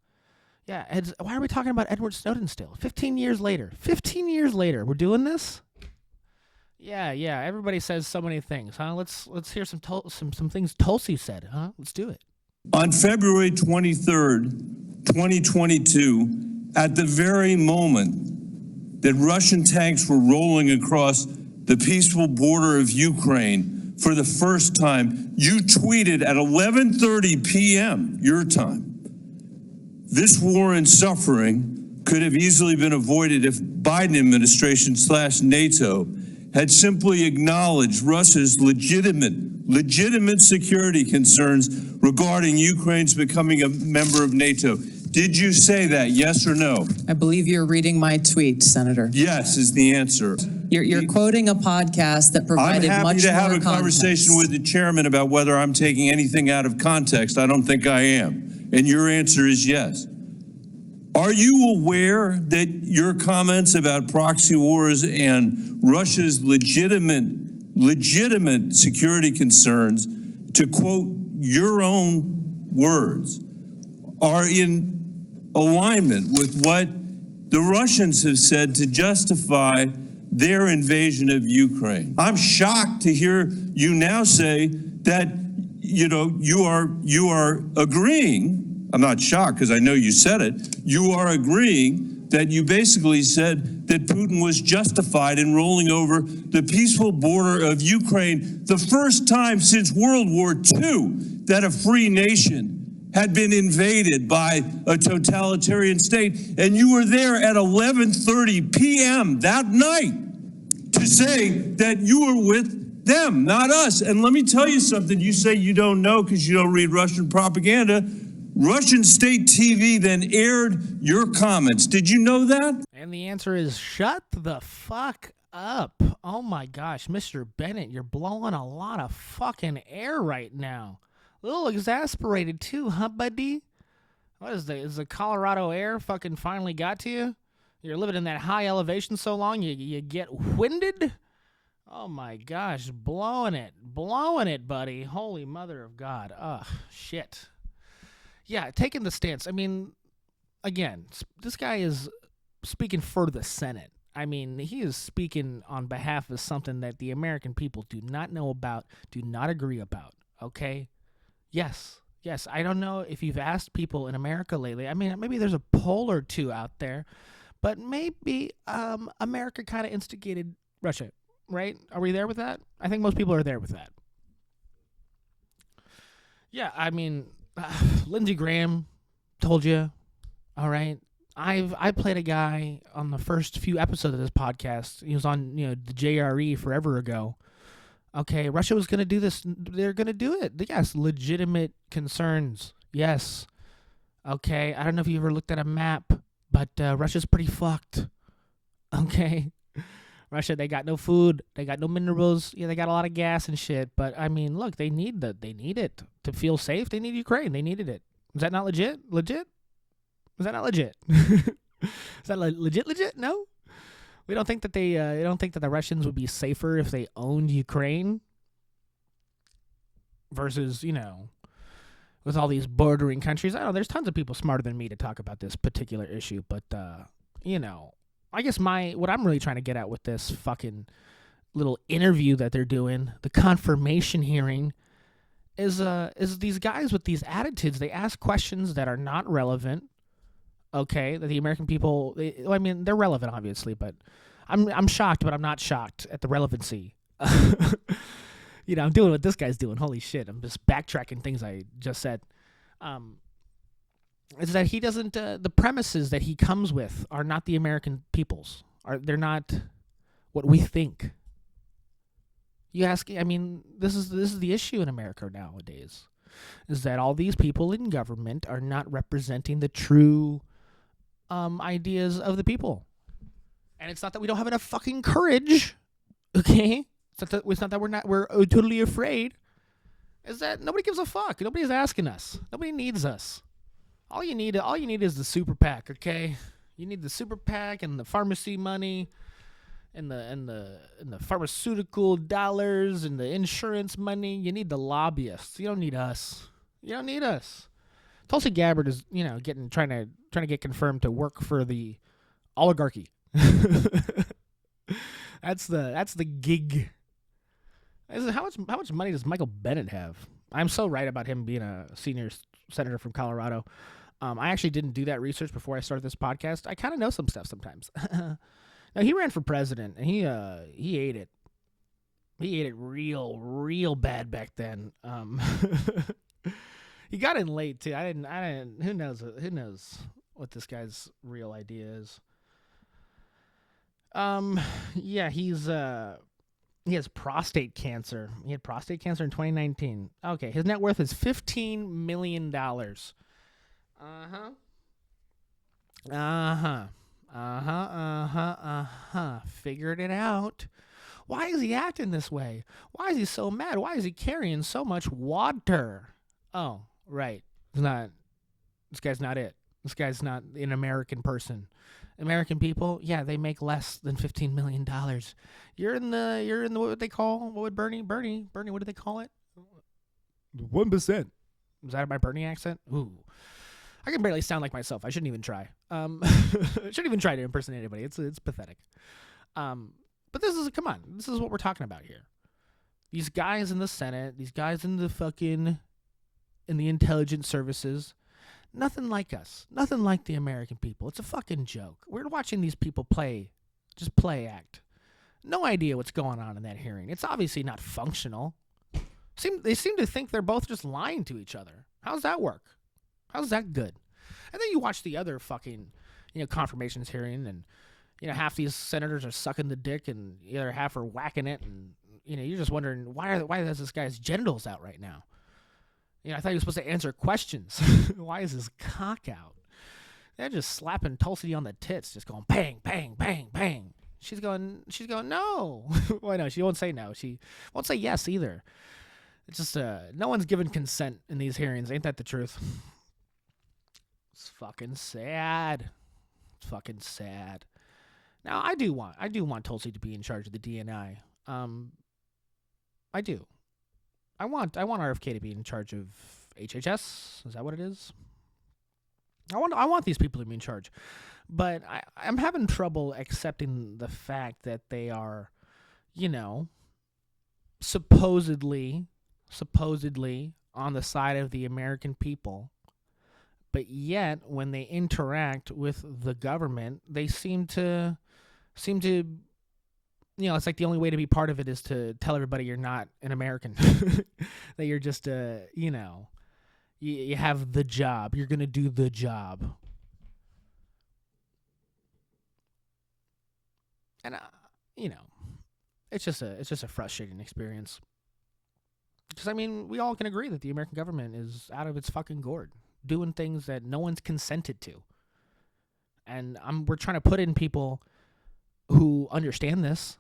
Yeah, why are we talking about Edward Snowden still? 15 years later. 15 years later, we're doing this? Yeah. Everybody says so many things, huh? Let's hear some things Tulsi said, huh? Let's do it. On February 23rd, 2022, at the very moment that Russian tanks were rolling across the peaceful border of Ukraine for the first time, you tweeted at 11:30 p.m. your time, "This war and suffering could have easily been avoided if Biden administration / NATO had simply acknowledged Russia's legitimate security concerns regarding Ukraine's becoming a member of NATO." Did you say that, yes or no? I believe you're reading my tweet, Senator. Yes is the answer. You're quoting a podcast that provided much more context. I'm happy to have a conversation with the chairman about whether I'm taking anything out of context. I don't think I am. And your answer is yes. Are you aware that your comments about proxy wars and Russia's legitimate security concerns, to quote your own words, are in alignment with what the Russians have said to justify their invasion of Ukraine. I'm shocked to hear you now say that, you are agreeing. I'm not shocked because I know you said it. You are agreeing that you basically said that Putin was justified in rolling over the peaceful border of Ukraine, the first time since World War II that a free nation had been invaded by a totalitarian state. And you were there at 11:30 p.m. that night to say that you were with them, not us. And let me tell you something. You say you don't know because you don't read Russian propaganda. Russian state TV then aired your comments. Did you know that? And the answer is shut the fuck up. Oh my gosh, Mr. Bennett, you're blowing a lot of fucking air right now. A little exasperated too, huh, buddy? What is the Colorado air fucking finally got to you? You're living in that high elevation so long you get winded? Oh my gosh, blowing it, buddy. Holy mother of God. Ugh, shit. Yeah, taking the stance. I mean, again, this guy is speaking for the Senate. I mean, he is speaking on behalf of something that the American people do not know about, do not agree about, okay? Yes, I don't know if you've asked people in America lately. I mean, maybe there's a poll or two out there, but maybe America kind of instigated Russia, right? Are we there with that? I think most people are there with that. Yeah, I mean, Lindsey Graham told you, all right? I played a guy on the first few episodes of this podcast. He was on, the JRE forever ago. Okay, Russia was going to do this. They're going to do it. Yes, legitimate concerns. Yes. Okay, I don't know if you ever looked at a map, but Russia's pretty fucked. Okay. Russia, they got no food. They got no minerals. Yeah, they got a lot of gas and shit. But, I mean, look, they need it to feel safe. They need Ukraine. They needed it. Is that not legit? Legit? Is that not legit? Is that legit? No? We don't think that they don't think that the Russians would be safer if they owned Ukraine versus, with all these bordering countries. I don't know, there's tons of people smarter than me to talk about this particular issue, but I guess what I'm really trying to get at with this fucking little interview that they're doing, the confirmation hearing, is these guys with these attitudes. They ask questions that are not relevant. Okay, that the American people, they're relevant, obviously, but I'm shocked, but I'm not shocked at the relevancy. I'm doing what this guy's doing. Holy shit, I'm just backtracking things I just said. Is that he doesn't, the premises that he comes with are not the American people's. They're not what we think. You ask, this is the issue in America nowadays, is that all these people in government are not representing the true ideas of the people. And it's not that we don't have enough fucking courage, okay? It's not that we're totally afraid. It's that nobody gives a fuck. Nobody's asking us. Nobody needs us. All you need is the super PAC, okay? You need the super PAC and the pharmacy money and the pharmaceutical dollars and the insurance money. You need the lobbyists. You don't need us. You don't need us. Tulsi Gabbard is, trying to get confirmed to work for the oligarchy. That's the gig. How much money does Michael Bennett have? I'm so right about him being a senior senator from Colorado. I actually didn't do that research before I started this podcast. I kind of know some stuff sometimes. Now, he ran for president, and he ate it. He ate it real bad back then. He got in late too. I didn't. Who knows what this guy's real idea is? Yeah, he has prostate cancer. He had prostate cancer in 2019. Okay, his net worth is $15 million. Figured it out. Why is he acting this way? Why is he so mad? Why is he carrying so much water? Oh, right. This guy's not it. This guy's not an American person. American people, yeah, they make less than $15 million. You're in the what they call, what would Bernie, what do they call it? 1%. Was that my Bernie accent? Ooh. I can barely sound like myself. I shouldn't even try. I shouldn't even try to impersonate anybody. It's pathetic. But come on. This is what we're talking about here. These guys in the Senate, these guys in the intelligence services, nothing like us. Nothing like the American people. It's a fucking joke. We're watching these people play act. No idea what's going on in that hearing. It's obviously not functional. They seem to think they're both just lying to each other. How's that work? How's that good? And then you watch the other fucking, confirmations hearing, and, half these senators are sucking the dick, and the other half are whacking it, and, you're just wondering, why is this guy's genitals out right now? I thought he was supposed to answer questions. Why is his cock out? They're just slapping Tulsi on the tits, just going bang, bang, bang, bang. She's going, no. Well, no, she won't say no. She won't say yes either. It's just, no one's given consent in these hearings. Ain't that the truth? It's fucking sad. It's fucking sad. Now, I do want Tulsi to be in charge of the D.E.I. I do. I want RFK to be in charge of HHS. Is that what it is? I want these people to be in charge. But I'm having trouble accepting the fact that they are, supposedly on the side of the American people, but yet when they interact with the government, they seem to it's like the only way to be part of it is to tell everybody you're not an American, that you're just you have the job, you're gonna do the job, and it's just a frustrating experience. Because, we all can agree that the American government is out of its fucking gourd, doing things that no one's consented to. And we're trying to put in people who understand this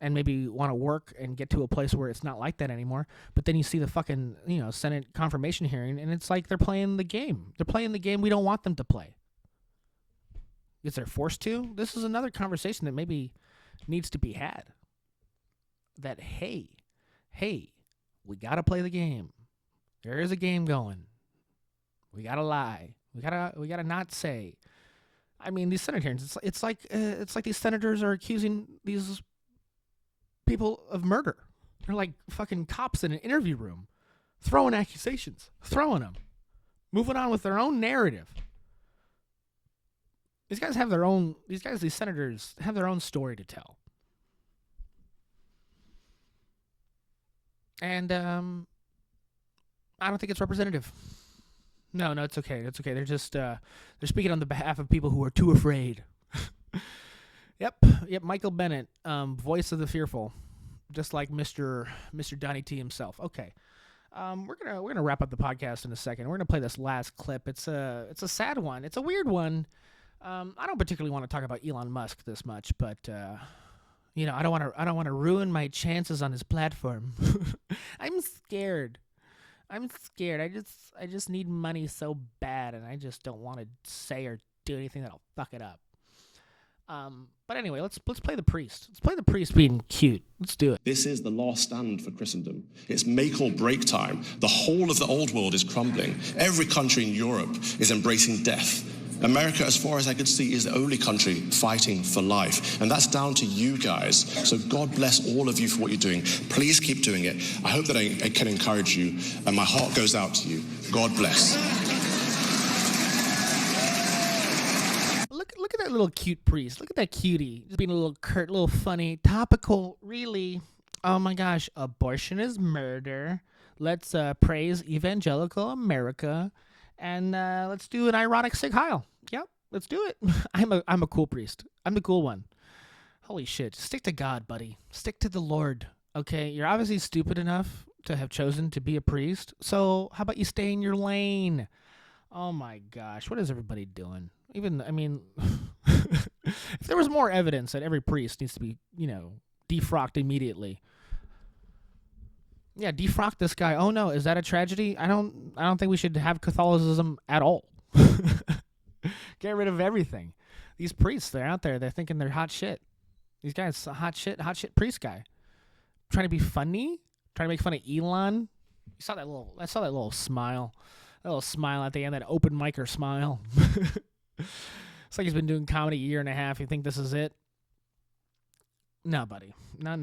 and maybe want to work and get to a place where it's not like that anymore. But then you see the fucking, Senate confirmation hearing, and it's like they're playing the game. They're playing the game we don't want them to play. Is they're forced to? This is another conversation that maybe needs to be had. That, hey, we got to play the game. There is a game going. We got to lie. We got to not say. These Senate hearings, it's like these senators are accusing these people of murder. They're like fucking cops in an interview room, throwing accusations, throwing them, moving on with their own narrative. These senators have their own story to tell. And I don't think it's representative. No, it's okay. It's okay. They're just they're speaking on the behalf of people who are too afraid. Yep. Michael Bennett, voice of the fearful, just like Mr. Donnie T himself. Okay. We're gonna wrap up the podcast in a second. We're gonna play this last clip. It's a sad one. It's a weird one. I don't particularly want to talk about Elon Musk this much, but I don't want to ruin my chances on his platform. I'm scared. I just need money so bad, and I just don't want to say or do anything that'll fuck it up. But anyway, let's play the priest. Let's play the priest being cute. Let's do it. This is the last stand for Christendom. It's make or break time. The whole of the old world is crumbling. Every country in Europe is embracing death. America, as far as I could see, is the only country fighting for life. And that's down to you guys. So God bless all of you for what you're doing. Please keep doing it. I hope that I can encourage you. And my heart goes out to you. God bless. Look at that little cute priest. Look at that cutie. Just being a little curt, a little funny. Topical, really. Oh my gosh. Abortion is murder. Let's praise evangelical America. And let's do an ironic Sig Heil. Yep, let's do it. I'm a cool priest. I'm the cool one. Holy shit. Stick to God, buddy. Stick to the Lord. Okay, you're obviously stupid enough to have chosen to be a priest. So how about you stay in your lane? Oh my gosh, what is everybody doing? If there was more evidence that every priest needs to be, defrocked immediately. Yeah, defrock this guy. Oh no, is that a tragedy? I don't think we should have Catholicism at all. Get rid of everything. These priests, they're out there. They're thinking they're hot shit. These guys, hot shit priest guy, trying to be funny, trying to make fun of Elon. I saw that little smile. little smile at the end, that open micer smile. It's like he's been doing comedy a year and a half. You think this is it? No, buddy. No.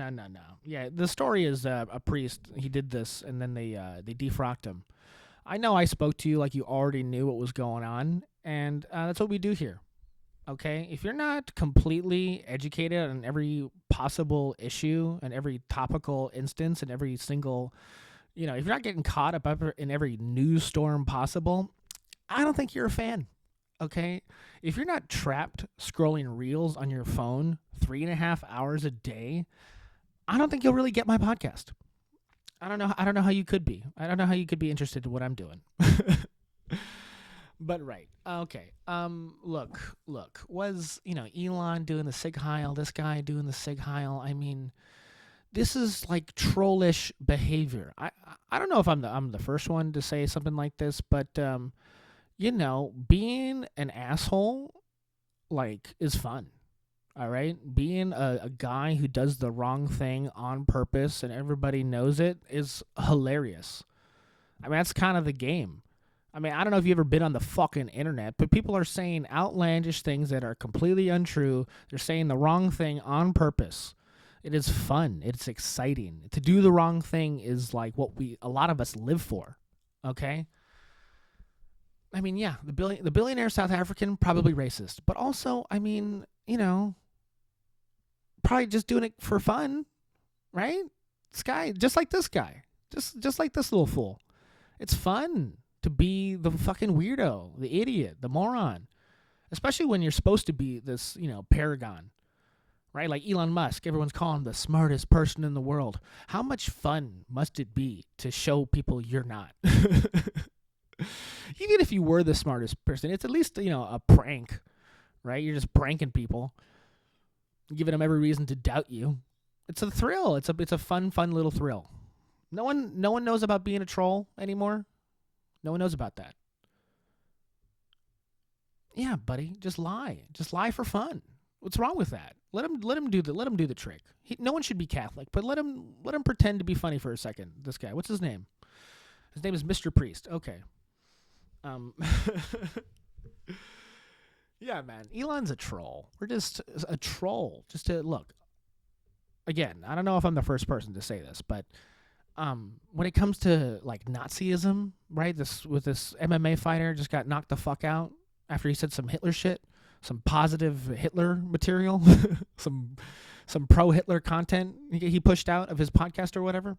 Yeah, the story is a priest. He did this, and then they defrocked him. I know I spoke to you like you already knew what was going on, and that's what we do here. Okay? If you're not completely educated on every possible issue and every topical instance and every single, if you're not getting caught up in every news storm possible, I don't think you're a fan. Okay? If you're not trapped scrolling reels on your phone 3.5 hours a day, I don't think you'll really get my podcast. I don't know how you could be. I don't know how you could be interested in what I'm doing. But right. Okay. Look. Was, Elon doing the Sig Heil, this guy doing the Sig Heil? I mean, this is like trollish behavior. I don't know if I'm the first one to say something like this, but being an asshole, is fun. All right? Being a guy who does the wrong thing on purpose and everybody knows it is hilarious. I mean, that's kind of the game. I mean, I don't know if you've ever been on the fucking internet, but people are saying outlandish things that are completely untrue. They're saying the wrong thing on purpose. It is fun. It's exciting. To do the wrong thing is like what a lot of us live for. Okay? I mean, yeah, the billionaire South African, probably racist. But also, I mean, probably just doing it for fun, right? This guy, just like this guy. Just like this little fool. It's fun to be the fucking weirdo, the idiot, the moron. Especially when you're supposed to be this, paragon. Right? Like Elon Musk, everyone's calling him the smartest person in the world. How much fun must it be to show people you're not? Even if you were the smartest person, it's at least, a prank, right? You're just pranking people, giving them every reason to doubt you. It's a thrill. It's a fun little thrill. No one knows about being a troll anymore. No one knows about that. Yeah, buddy, just lie. Just lie for fun. What's wrong with that? Let him do the trick. No one should be Catholic, but let him pretend to be funny for a second. This guy, what's his name? His name is Mr. Priest. Okay. Yeah, man. Elon's a troll. We're just a troll. Just to look. Again, I don't know if I'm the first person to say this, but when it comes to like Nazism, right? This MMA fighter just got knocked the fuck out after he said some Hitler shit, some positive Hitler material, some pro-Hitler content he pushed out of his podcast or whatever.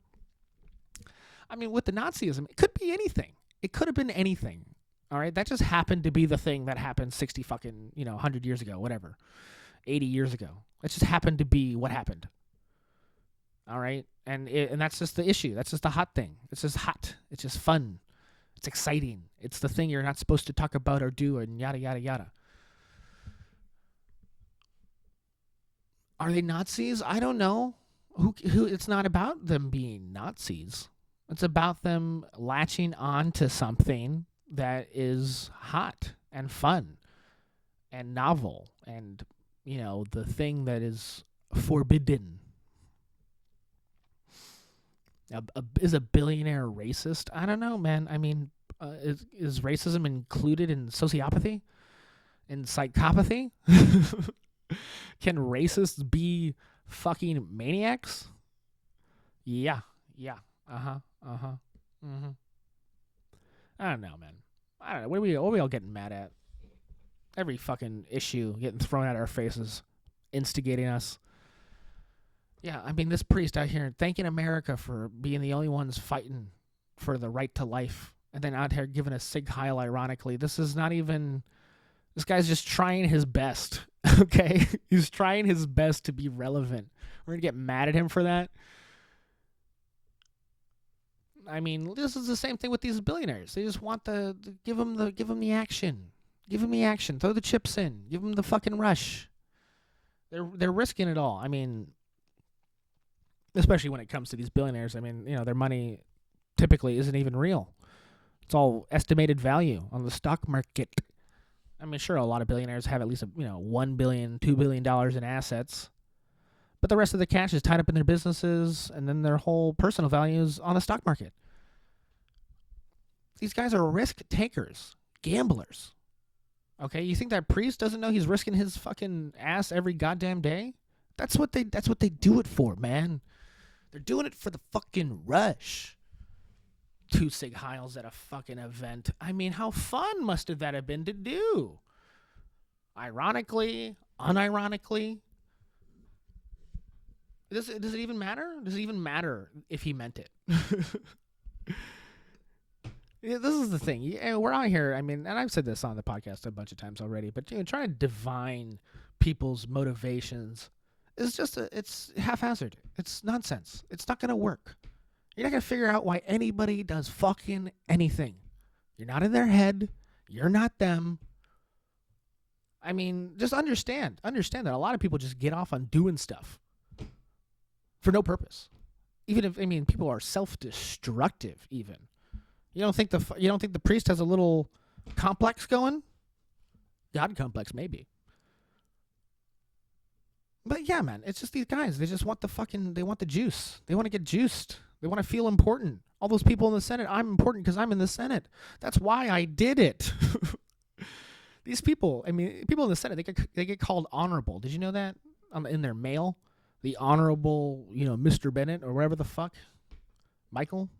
I mean, with the Nazism, it could be anything. It could have been anything. All right, that just happened to be the thing that happened 60 fucking 100 years ago, whatever, 80 years ago. It just happened to be what happened. All right, and that's just the issue. That's just the hot thing. It's just hot. It's just fun. It's exciting. It's the thing you're not supposed to talk about or do, and yada yada yada. Are they Nazis? I don't know. Who? It's not about them being Nazis. It's about them latching on to something that is hot and fun and novel and, the thing that is forbidden. Is a billionaire racist? I don't know, man. I mean, is racism included in sociopathy? In psychopathy? Can racists be fucking maniacs? Yeah. Mm-hmm. I don't know, man. I don't know. What are we all getting mad at? Every fucking issue getting thrown at our faces, instigating us. Yeah, I mean, this priest out here thanking America for being the only ones fighting for the right to life, and then out here giving a Sig Heil, ironically. This guy's just trying his best, okay? He's trying his best to be relevant. We're going to get mad at him for that? I mean, this is the same thing with these billionaires. They just want give them the action. Give them the action. Throw the chips in. Give them the fucking rush. They're risking it all. I mean, especially when it comes to these billionaires. I mean, their money typically isn't even real. It's all estimated value on the stock market. I mean, sure, a lot of billionaires have at least $1 billion, $2 billion in assets. But the rest of the cash is tied up in their businesses, and then their whole personal values on the stock market. These guys are risk takers, gamblers. Okay, you think that priest doesn't know he's risking his fucking ass every goddamn day? That's what they do it for, man. They're doing it for the fucking rush. 2 Sig Heils at a fucking event. I mean, how fun must that have been to do? Ironically, unironically. Does it even matter? Does it even matter if he meant it? Yeah, this is the thing. Yeah, we're out here, I mean, and I've said this on the podcast a bunch of times already, but trying to divine people's motivations is just it's haphazard. It's nonsense. It's not going to work. You're not going to figure out why anybody does fucking anything. You're not in their head. You're not them. I mean, just understand that a lot of people just get off on doing stuff for no purpose. Even if, I mean, people are self-destructive even. You don't think the priest has a little complex going? God complex, maybe. But yeah, man, it's just these guys. They just want they want the juice. They want to get juiced. They want to feel important. All those people in the Senate, I'm important because I'm in the Senate. That's why I did it. These people, I mean, people in the Senate, they get called honorable. Did you know that? In their mail? The honorable, Mr. Bennett or whatever the fuck. Michael?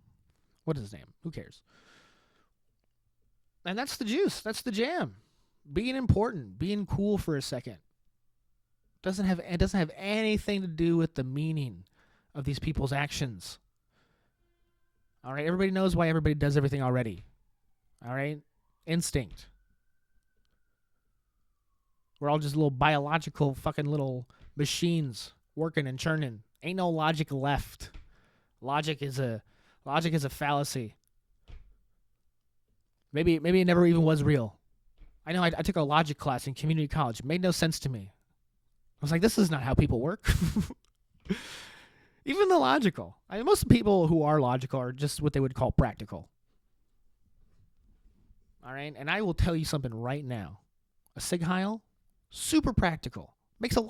What is his name? Who cares? And that's the juice. That's the jam. Being important. Being cool for a second. It doesn't have anything to do with the meaning of these people's actions. All right? Everybody knows why everybody does everything already. All right? Instinct. We're all just little biological fucking little machines working and churning. Ain't no logic left. Logic is a fallacy. Maybe it never even was real. I know I took a logic class in community college. It made no sense to me. I was like, this is not how people work. Even the logical. I mean, most people who are logical are just what they would call practical. All right? And I will tell you something right now. A Sig Heil, super practical. Makes a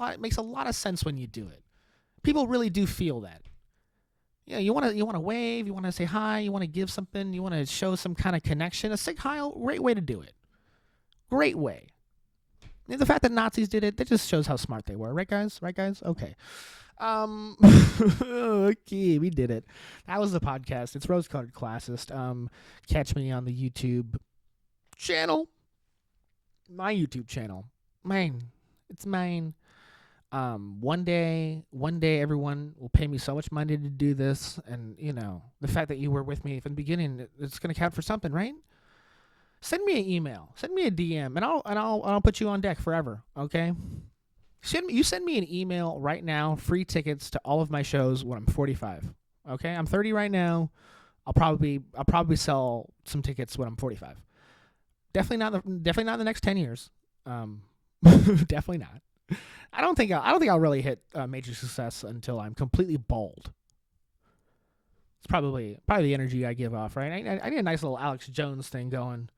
lot of sense when you do it. People really do feel that. Yeah, you want to wave, you want to say hi, you want to give something, you want to show some kind of connection. A Sig Heil, great way to do it. Great way. And the fact that Nazis did it, that just shows how smart they were, right, guys? Right, guys? Okay. Okay, we did it. That was the podcast. It's Rose-Colored Classist. Catch me on the YouTube channel. My YouTube channel. Mine. It's mine. One day, everyone will pay me so much money to do this, and the fact that you were with me from the beginning, it's gonna count for something, right? Send me an email, send me a DM, and I'll put you on deck forever. Okay? Send me an email right now. Free tickets to all of my shows when I'm 45. Okay? I'm 30 right now. I'll probably sell some tickets when I'm 45. Definitely not in the next 10 years. Definitely not. I don't think I'll really hit major success until I'm completely bald. It's probably the energy I give off, right? I need a nice little Alex Jones thing going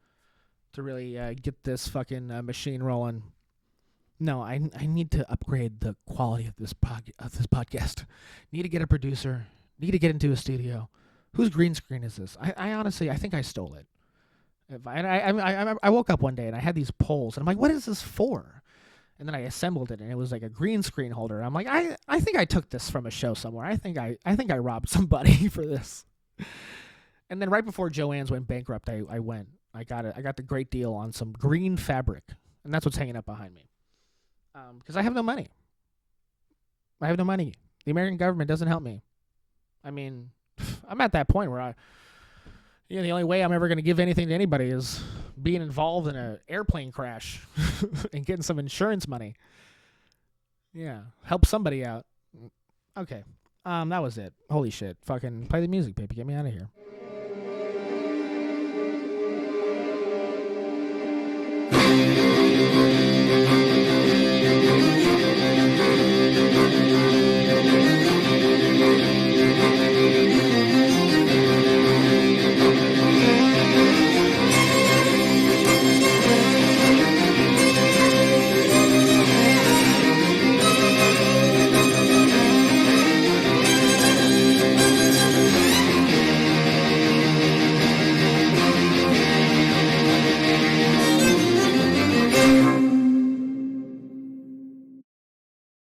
to really get this fucking machine rolling. No, I need to upgrade the quality of this podcast. Need to get a producer. Need to get into a studio. Whose green screen is this? I honestly, I think I stole it. I woke up one day and I had these poles and I'm like, what is this for? And then I assembled it and it was like a green screen holder. I'm like, I think I took this from a show somewhere. I think I robbed somebody for this. And then right before Joann's went bankrupt, I got the great deal on some green fabric, and that's what's hanging up behind me. Because I have no money. The American government doesn't help me. I mean, I'm at that point where the only way I'm ever going to give anything to anybody is being involved in an airplane crash and getting some insurance money. Yeah, help somebody out. Okay, that was it. Holy shit. Fucking play the music, baby. Get me out of here.